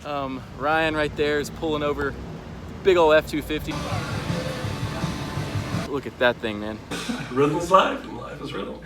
Ryan right there is pulling over big old F-250. Look at that thing, man. Rhythm's life, and life is rhythm.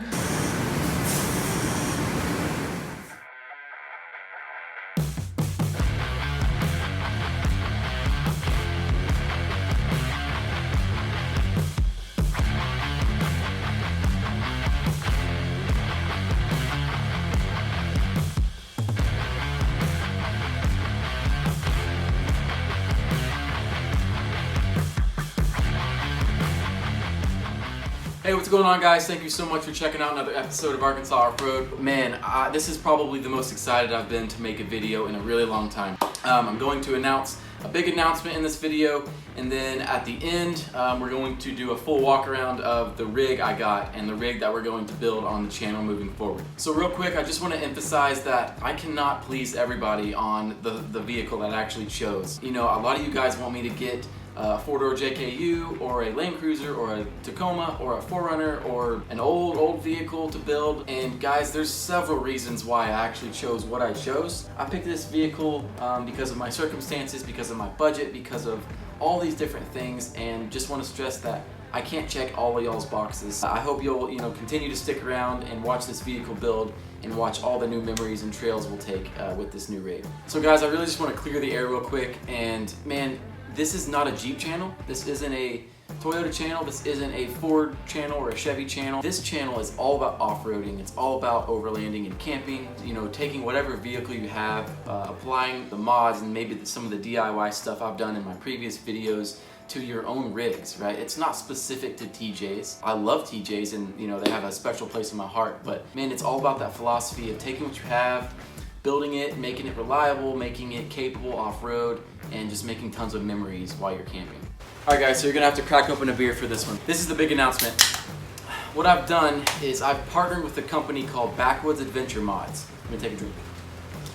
Hey, what's going on, guys? Thank you so much for checking out another episode of Arkansas Off-Road. Man, this is probably the most excited I've been to make a video in a really long time. I'm going to announce a big announcement in this video, and then at the end, we're going to do a full walk around of the rig I got and the rig that we're going to build on the channel moving forward. So real quick, I just want to emphasize that I cannot please everybody on the vehicle that I actually chose. You know, a lot of you guys want me to get a 4-door JKU or a Land Cruiser or a Tacoma or a 4Runner or an old vehicle to build, and guys, there's several reasons why I actually chose what I chose. I picked this vehicle because of my circumstances, because of my budget, because of all these different things, and just want to stress that I can't check all of y'all's boxes. I hope you'll continue to stick around and watch this vehicle build and watch all the new memories and trails we'll take with this new rig. So guys, I really just want to clear the air real quick, and man, this is not a Jeep channel. This isn't a Toyota channel. This isn't a Ford channel or a Chevy channel. This channel is all about off-roading. It's all about overlanding and camping. You know, taking whatever vehicle you have, applying the mods and maybe some of the DIY stuff I've done in my previous videos to your own rigs, right? It's not specific to TJs. I love TJs, and you know, they have a special place in my heart, but man, it's all about that philosophy of taking what you have, building it, making it reliable, making it capable off-road, and just making tons of memories while you're camping. All right guys, so you're gonna have to crack open a beer for this one. This is the big announcement. What I've done is I've partnered with a company called Backwoods Adventure Mods. Let me take a drink.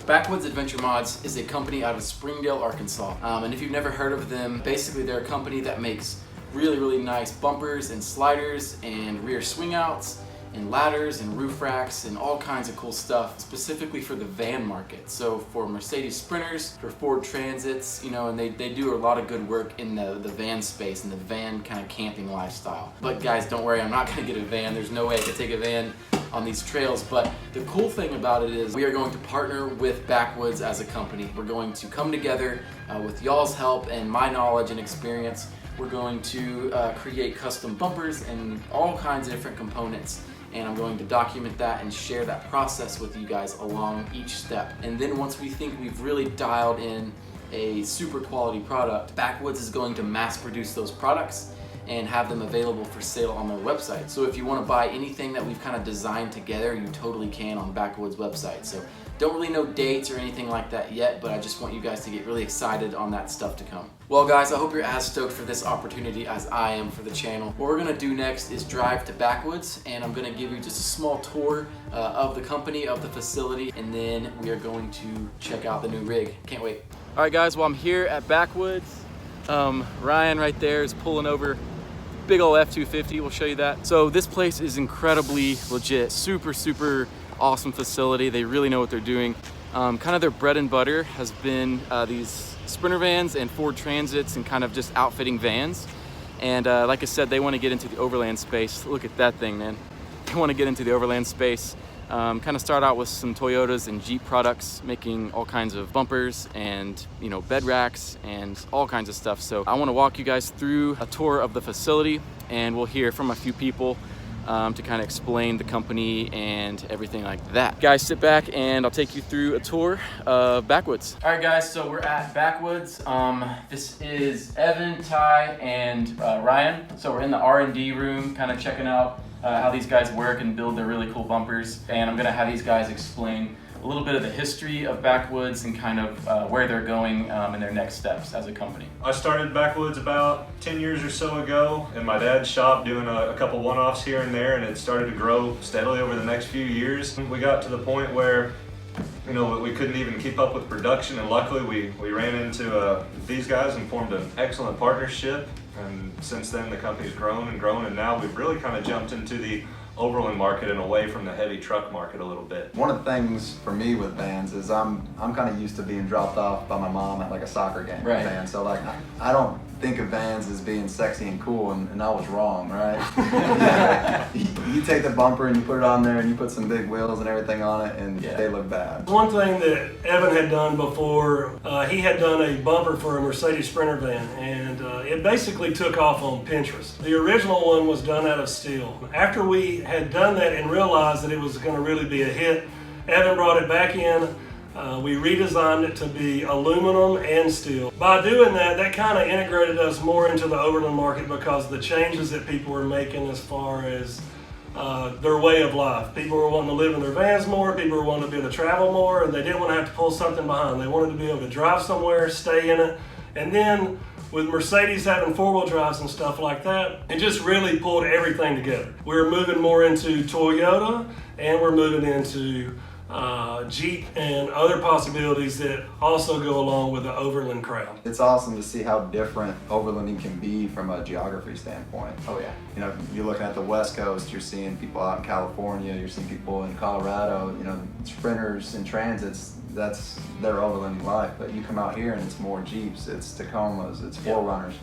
Backwoods Adventure Mods is a company out of Springdale, Arkansas. And if you've never heard of them, basically they're a company that makes really nice bumpers and sliders and rear swing outs and ladders and roof racks and all kinds of cool stuff, specifically for the van market. So for Mercedes Sprinters, for Ford Transits, you know, and they do a lot of good work in the van space and the van kind of camping lifestyle. But guys, don't worry, I'm not gonna get a van. There's no way I could take a van on these trails, but the cool thing about it is we are going to partner with Backwoods as a company. We're going to come together with y'all's help and my knowledge and experience. We're going to create custom bumpers and all kinds of different components, and I'm going to document that and share that process with you guys along each step. And then once we think we've really dialed in a super quality product, Backwoods is going to mass produce those products and have them available for sale on their website. So if you want to buy anything that we've kind of designed together, you totally can on Backwoods website. So don't really know dates or anything like that yet, but I just want you guys to get really excited on that stuff to come. Well guys, I hope you're as stoked for this opportunity as I am for the channel. What we're gonna do next is drive to Backwoods, and I'm gonna give you just a small tour of the company, of the facility, and then we are going to check out the new rig. Can't wait. All right guys, well I'm here at Backwoods. Ryan right there is pulling over big old F-250, we'll show you that. So this place is incredibly legit, super awesome facility. They really know what they're doing. Kind of their bread and butter has been these Sprinter vans and Ford Transits and kind of just outfitting vans. And like I said, they want to get into the Overland space. Look at that thing, man. They want to get into the Overland space. Kind of start out with some Toyotas and Jeep products, making all kinds of bumpers and bed racks and all kinds of stuff. So I want to walk you guys through a tour of the facility, and we'll hear from a few people to kind of explain the company and everything like that. Guys, sit back and I'll take you through a tour of Backwoods. All right guys, so we're at Backwoods. This is Evan, Ty, and Ryan. So we're in the R&D room, kind of checking out how these guys work and build their really cool bumpers. And I'm gonna have these guys explain a little bit of the history of Backwoods and kind of where they're going in their next steps as a company. I started Backwoods about 10 years or so ago in my dad's shop, doing a couple one-offs here and there, and it started to grow steadily over the next few years. We got to the point where we couldn't even keep up with production, and luckily we ran into these guys and formed an excellent partnership. And since then the company's grown and grown, and now we've really kind of jumped into the overland market and away from the heavy truck market a little bit. One of the things for me with vans is I'm kind of used to being dropped off by my mom at like a soccer game. Right. Van. So like I don't think of vans as being sexy and cool, and I was wrong, right? You take the bumper and you put it on there and you put some big wheels and everything on it, and they look bad. One thing that Evan had done before, he had done a bumper for a Mercedes Sprinter van, and it basically took off on Pinterest. The original one was done out of steel. After we had done that and realized that it was going to really be a hit, Evan brought it back in. We redesigned it to be aluminum and steel. By doing that, that kind of integrated us more into the overland market because of the changes that people were making as far as their way of life. People were wanting to live in their vans more, people were wanting to be able to travel more, and they didn't want to have to pull something behind. They wanted to be able to drive somewhere, stay in it, and then with Mercedes having four-wheel drives and stuff like that, it just really pulled everything together. We're moving more into Toyota, and we're moving into Jeep and other possibilities that also go along with the overland crowd. It's awesome to see how different overlanding can be from a geography standpoint. Oh yeah. You know, you're looking at the West Coast, you're seeing people out in California, you're seeing people in Colorado, you know, sprinters and transits, that's their overlanding life. But you come out here and it's more Jeeps, it's Tacomas, it's 4Runners,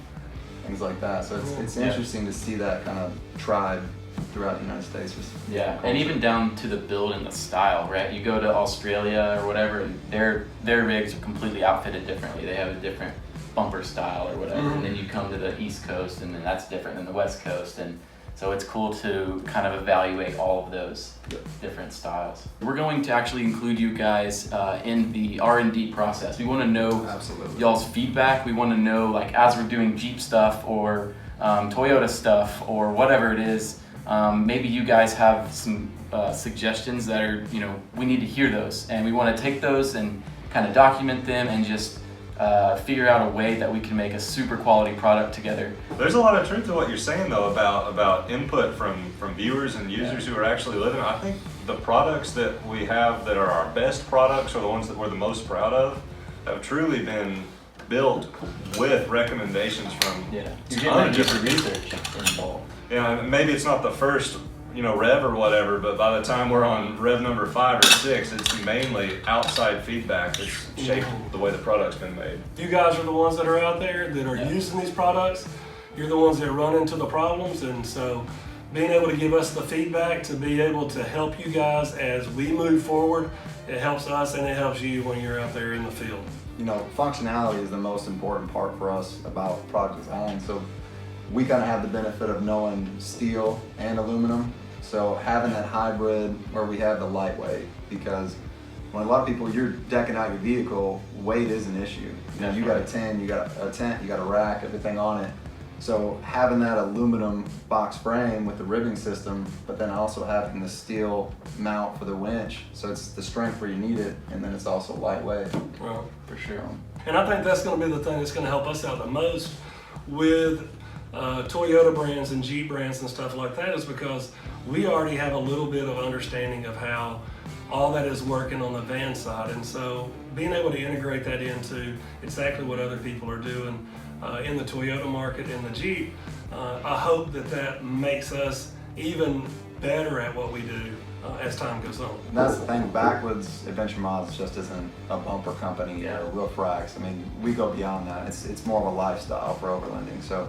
things like that. So it's interesting to see that kind of tribe throughout the United States. Yeah, and even down to the build and the style, right? You go to Australia or whatever, and their rigs are completely outfitted differently. They have a different bumper style or whatever, and then you come to the East Coast, and then that's different than the West Coast, and so it's cool to kind of evaluate all of those different styles. We're going to actually include you guys in the R&D process. We want to know y'all's feedback. We want to know, like, as we're doing Jeep stuff or Toyota stuff or whatever it is, maybe you guys have some suggestions that are, you know, we need to hear those, and we want to take those and kind of document them and just figure out a way that we can make a super quality product together. There's a lot of truth to what you're saying though about input from viewers and users who are actually living. I think the products that we have that are our best products, or the ones that we're the most proud of, have truly been built with recommendations from You're getting that different research involved. Yeah, maybe it's not the first, you know, rev or whatever, but by the time we're on rev number 5 or 6, it's mainly outside feedback that's shaped the way the product's been made. You guys are the ones that are out there that are using these products. You're the ones that run into the problems, and so being able to give us the feedback to be able to help you guys as we move forward, it helps us and it helps you when you're out there in the field. You know, functionality is the most important part for us about product design. So we kind of have the benefit of knowing steel and aluminum. So having that hybrid where we have the lightweight, because when a lot of people, you're decking out your vehicle, weight is an issue. You know, you got a tent, you got a rack, everything on it. So having that aluminum box frame with the ribbing system, but then also having the steel mount for the winch, so it's the strength where you need it, and then it's also lightweight. Well, For sure. and I think that's going to be the thing that's going to help us out the most with Toyota brands and Jeep brands and stuff like that, is because we already have a little bit of understanding of how all that is working on the van side, and so being able to integrate that into exactly what other people are doing in the Toyota market and the Jeep, I hope that makes us even better at what we do as time goes on. And that's the thing, Backwoods Adventure Mods just isn't a bumper company or roof racks. I mean, we go beyond that. It's more of a lifestyle for overlanding. So,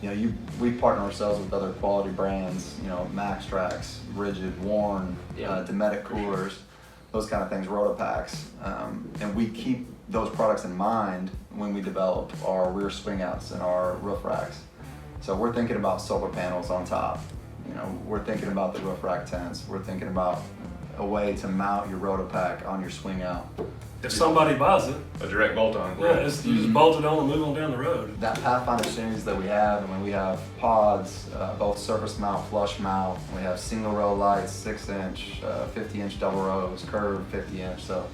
you know, we partner ourselves with other quality brands, you know, Max Tracks, Rigid, Warn, Dometic coolers, those kind of things, Rotopacks. And we keep those products in mind when we develop our rear swing outs and our roof racks. So we're thinking about solar panels on top. You know, we're thinking about the roof rack tents. We're thinking about a way to mount your Rotopack on your swing out. If somebody buys it, A direct bolt-on. you just bolt it on and move on down the road. That Pathfinder series that we have, and when we have pods, both surface mount, flush mount, we have single row lights, 6-inch, 50-inch double rows, curved 50-inch, so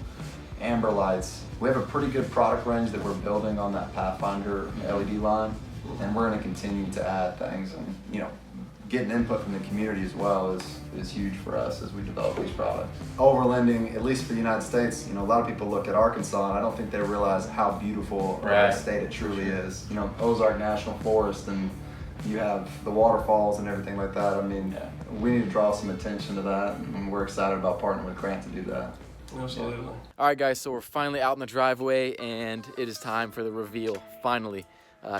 amber lights. We have a pretty good product range that we're building on that Pathfinder LED line, and we're going to continue to add things, and you know, getting input from the community as well is huge for us as we develop these products. Overlanding, at least for the United States, you know, a lot of people look at Arkansas and I don't think they realize how beautiful of a state it truly is. You know, Ozark National Forest and you have the waterfalls and everything like that. I mean, we need to draw some attention to that, and we're excited about partnering with Grant to do that. Absolutely. All right, guys, so we're finally out in the driveway, and it is time for the reveal, finally.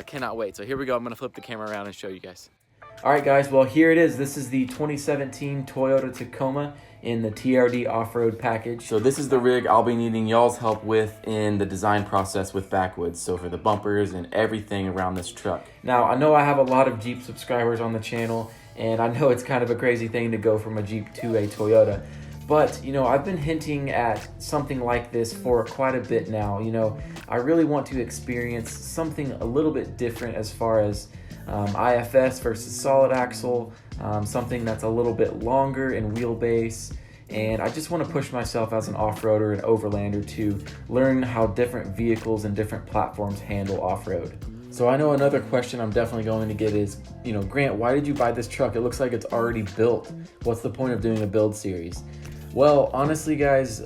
Cannot wait. So here we go. I'm going to flip the camera around and show you guys. All right, guys, well, here it is. This is the 2017 Toyota Tacoma in the TRD off-road package. So this is the rig I'll be needing y'all's help with in the design process with Backwoods. So for the bumpers and everything around this truck. Now, I know I have a lot of Jeep subscribers on the channel, and I know it's kind of a crazy thing to go from a Jeep to a Toyota. But, you know, I've been hinting at something like this for quite a bit now. You know, I really want to experience something a little bit different as far as IFS versus solid axle, something that's a little bit longer in wheelbase. And I just want to push myself as an off-roader and overlander to learn how different vehicles and different platforms handle off-road. So I know another question I'm definitely going to get is, you know, Grant, why did you buy this truck? It looks like it's already built. What's the point of doing a build series? Well, honestly, guys,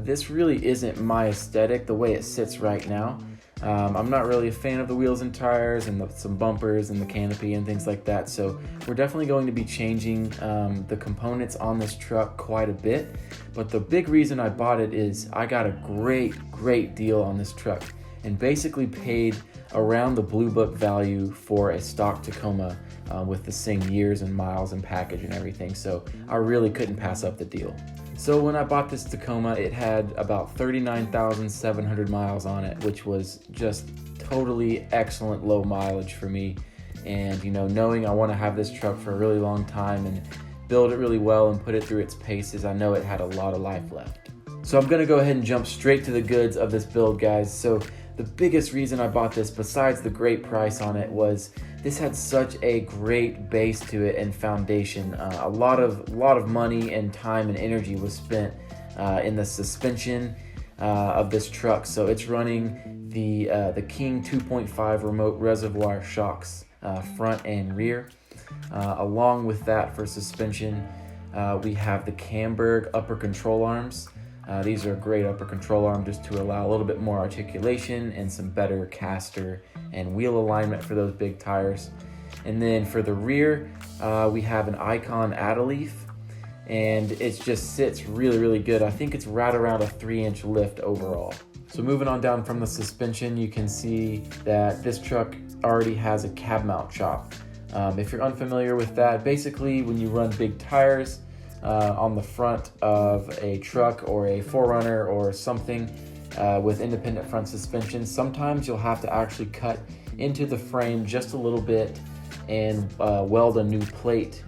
this really isn't my aesthetic the way it sits right now. I'm not really a fan of the wheels and tires and some bumpers and the canopy and things like that. So we're definitely going to be changing the components on this truck quite a bit. But the big reason I bought it is I got a great deal on this truck and basically paid around the Blue Book value for a stock Tacoma with the same years and miles and package and everything. So I really couldn't pass up the deal. So when I bought this Tacoma, it had about 39,700 miles on it, which was just totally excellent low mileage for me. And, you know, knowing I want to have this truck for a really long time and build it really well and put it through its paces, I know it had a lot of life left. So I'm going to go ahead and jump straight to the goods of this build, guys. So the biggest reason I bought this, besides the great price on it, was this had such a great base to it and foundation. A lot of money and time and energy was spent in the suspension of this truck. So it's running the King 2.5 remote reservoir shocks, front and rear. Along with that, for suspension, we have the Camberg upper control arms. These are a great upper control arm just to allow a little bit more articulation and some better caster and wheel alignment for those big tires. And then for the rear, we have an Icon Adaleaf, and it just sits really good. I think it's right around a 3-inch lift overall. So moving on down from the suspension, you can see that this truck already has a cab mount chop. If you're unfamiliar with that, basically when you run big tires on the front of a truck or a 4Runner or something with independent front suspension, sometimes you'll have to actually cut into the frame just a little bit and weld a new plate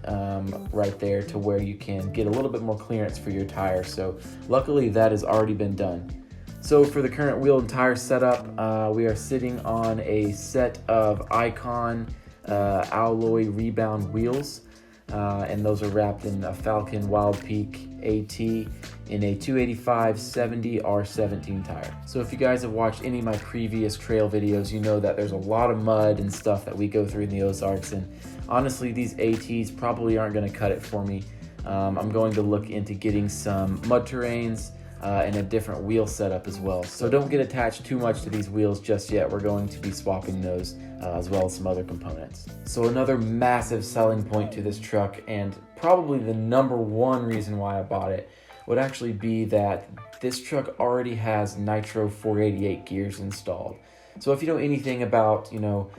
right there to where you can get a little bit more clearance for your tire. So luckily that has already been done. So for the current wheel and tire setup, we are sitting on a set of Icon alloy rebound wheels. And those are wrapped in a Falcon Wild Peak AT in a 285/70 R17 tire. So if you guys have watched any of my previous trail videos, you know that there's a lot of mud and stuff that we go through in the Ozarks, and honestly these ATs probably aren't going to cut it for me. I'm going to look into getting some mud terrains and a different wheel setup as well. So don't get attached too much to these wheels just yet. We're going to be swapping those as well as some other components. So another massive selling point to this truck, and probably the #1 reason why I bought it, would actually be that this truck already has Nitro 488 gears installed. So if you know anything about, you know,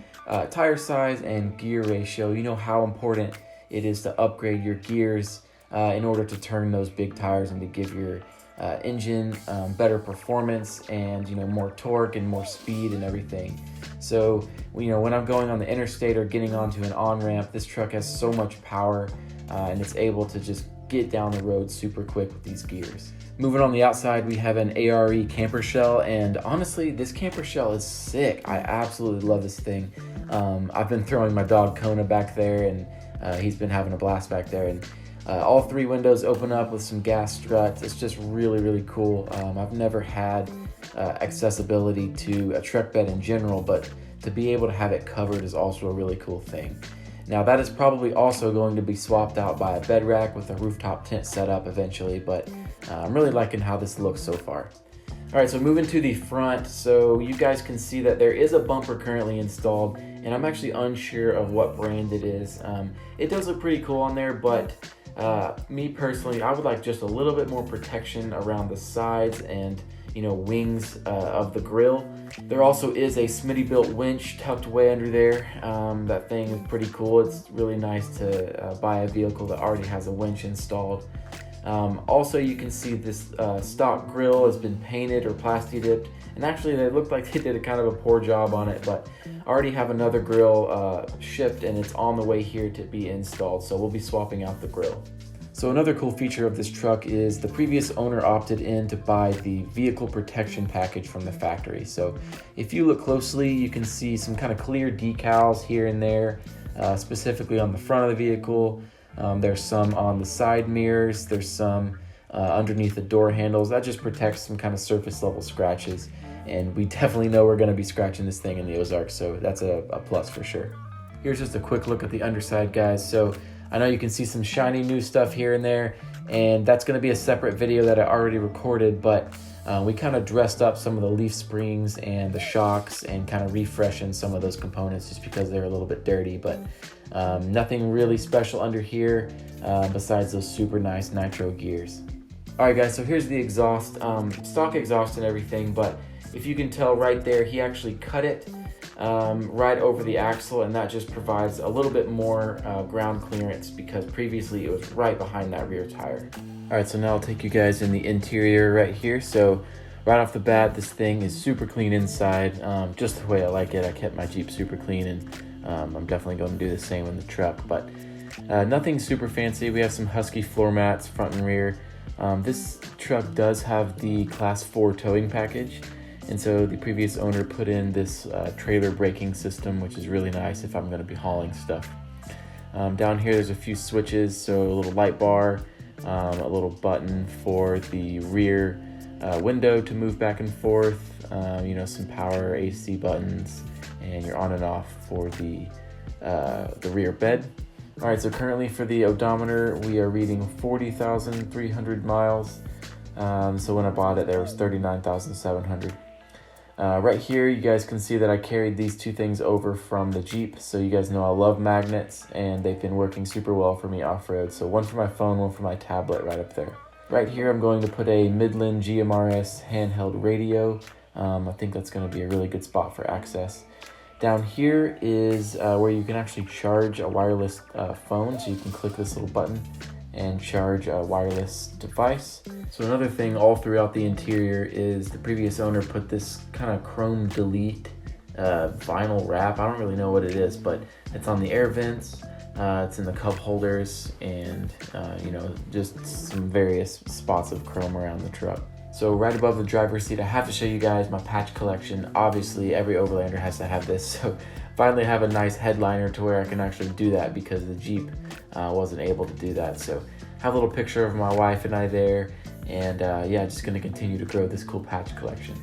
tire size and gear ratio, you know how important it is to upgrade your gears in order to turn those big tires and to give your engine better performance and, you know, more torque and more speed and everything. So, you know, when I'm going on the interstate or getting onto an on-ramp, this truck has so much power and it's able to just get down the road super quick with these gears. Moving on the outside, we have an ARE camper shell, and honestly, this camper shell is sick. I absolutely love this thing. I've been throwing my dog Kona back there, and he's been having a blast back there. And all 3 windows open up with some gas struts. It's just really cool. I've never had accessibility to a truck bed in general, but to be able to have it covered is also a really cool thing. Now that is probably also going to be swapped out by a bed rack with a rooftop tent setup eventually, but I'm really liking how this looks so far. All right, so moving to the front, so you guys can see that there is a bumper currently installed, and I'm actually unsure of what brand it is. It does look pretty cool on there, but me personally, I would like just a little bit more protection around the sides and wings of the grill. There also is a Smitty built winch tucked away under there. That thing is pretty cool. It's really nice to buy a vehicle that already has a winch installed. Also, you can see this stock grill has been painted or plasti dipped, and actually they look like they did a kind of a poor job on it, but I already have another grill shipped and it's on the way here to be installed, so we'll be swapping out the grill. So another cool feature of this truck is the previous owner opted in to buy the vehicle protection package from the factory. So if you look closely, you can see some kind of clear decals here and there, specifically on the front of the vehicle. There's some on the side mirrors, there's some underneath the door handles. That just protects some kind of surface level scratches, and we definitely know we're going to be scratching this thing in the Ozarks, so that's a plus for sure. Here's just a quick look at the underside, guys. So I know you can see some shiny new stuff here and there, and that's going to be a separate video that I already recorded, but we kind of dressed up some of the leaf springs and the shocks and kind of refreshing some of those components just because they're a little bit dirty, but nothing really special under here besides those super nice nitro gears. All right, guys, so here's the exhaust, stock exhaust and everything, but if you can tell right there, he actually cut it right over the axle, and that just provides a little bit more ground clearance because previously it was right behind that rear tire. All right, so now I'll take you guys in the interior right here. So right off the bat, this thing is super clean inside, just the way I like it. I kept my Jeep super clean, and I'm definitely going to do the same in the truck, but nothing super fancy. We have some Husky floor mats front and rear. This truck does have the Class 4 towing package, and so the previous owner put in this trailer braking system, which is really nice if I'm going to be hauling stuff. Down here there's a few switches, so a little light bar, a little button for the rear window to move back and forth, some power AC buttons, and your on and off for the rear bed. All right, so currently for the odometer, we are reading 40,300 miles. So when I bought it, there was 39,700. Right here, you guys can see that I carried these two things over from the Jeep. So you guys know I love magnets, and they've been working super well for me off-road. So one for my phone, one for my tablet right up there. Right here, I'm going to put a Midland GMRS handheld radio. I think that's going to be a really good spot for access. Down here is where you can actually charge a wireless phone. So you can click this little button and charge a wireless device. So another thing all throughout the interior is the previous owner put this kind of chrome delete vinyl wrap. I don't really know what it is, but it's on the air vents, it's in the cup holders, and just some various spots of chrome around the truck. So right above the driver's seat, I have to show you guys my patch collection. Obviously, every Overlander has to have this. So finally have a nice headliner to where I can actually do that because the Jeep wasn't able to do that. So have a little picture of my wife and I there, and just gonna continue to grow this cool patch collection.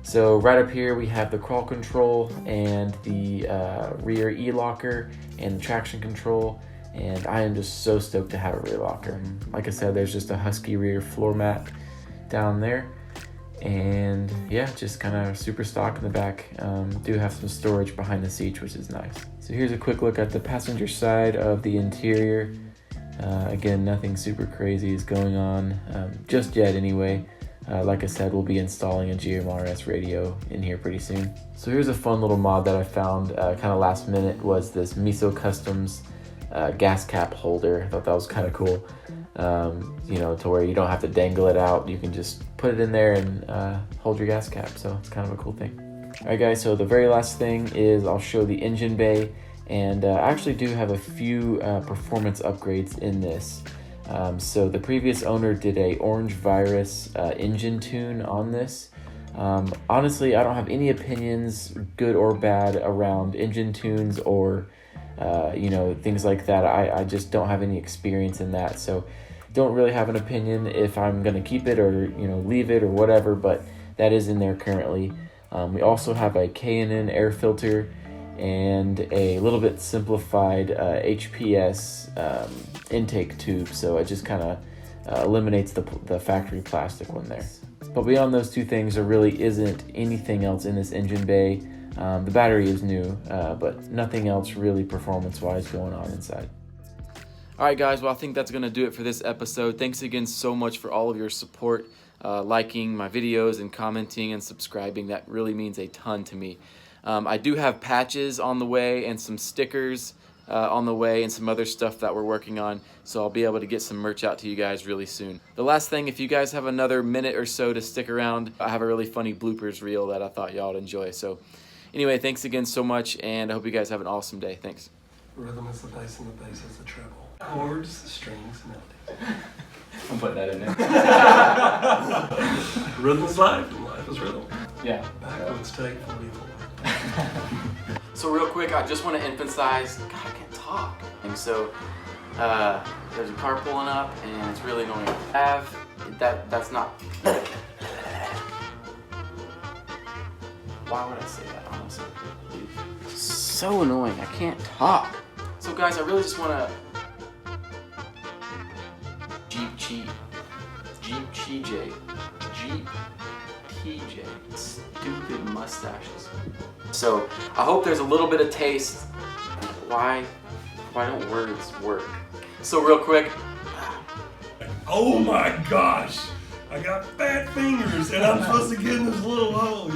So right up here we have the crawl control and the rear e-locker and the traction control, and I am just so stoked to have a rear locker. Like I said, there's just a Husky rear floor mat down there, and just kind of super stock in the back. Do have some storage behind the seats, which is nice. So here's a quick look at the passenger side of the interior. Again, nothing super crazy is going on just yet anyway. Like I said, we'll be installing a GMRS radio in here pretty soon. So here's a fun little mod that I found kind of last minute, was this Miso Customs gas cap holder. I thought that was kind of cool. To where you don't have to dangle it out. You can just put it in there and hold your gas cap. So it's kind of a cool thing. All right, guys, so the very last thing is I'll show the engine bay. And I actually do have a few performance upgrades in this. So the previous owner did a Orange Virus engine tune on this. Honestly, I don't have any opinions, good or bad, around engine tunes or things like that. I just don't have any experience in that, so don't really have an opinion if I'm gonna keep it or leave it or whatever, but that is in there currently. We also have a K&N air filter and a little bit simplified HPS intake tube, so it just kind of eliminates the factory plastic one there. But beyond those two things, there really isn't anything else in this engine bay. The battery is new, but nothing else really performance-wise going on inside. Alright guys, well I think that's going to do it for this episode. Thanks again so much for all of your support, liking my videos and commenting and subscribing. That really means a ton to me. I do have patches on the way and some stickers on the way and some other stuff that we're working on, so I'll be able to get some merch out to you guys really soon. The last thing, if you guys have another minute or so to stick around, I have a really funny bloopers reel that I thought y'all would enjoy. So anyway, thanks again so much, and I hope you guys have an awesome day. Thanks. Rhythm is the bass and the bass is the treble. Chords, strings, melody. I'll put that in there. Rhythm is life and life is rhythm. Yeah. Backwoods take 44. So real quick, I just want to emphasize, God, I can't talk. And so there's a car pulling up and it's really annoying. That's not. Why would I say that, honestly? So annoying, I can't talk. So guys, I really just want to Jeep TJ, stupid mustaches. So I hope there's a little bit of taste. Why don't words work? So real quick. Oh my gosh! I got fat fingers and I'm supposed to get in this little hole.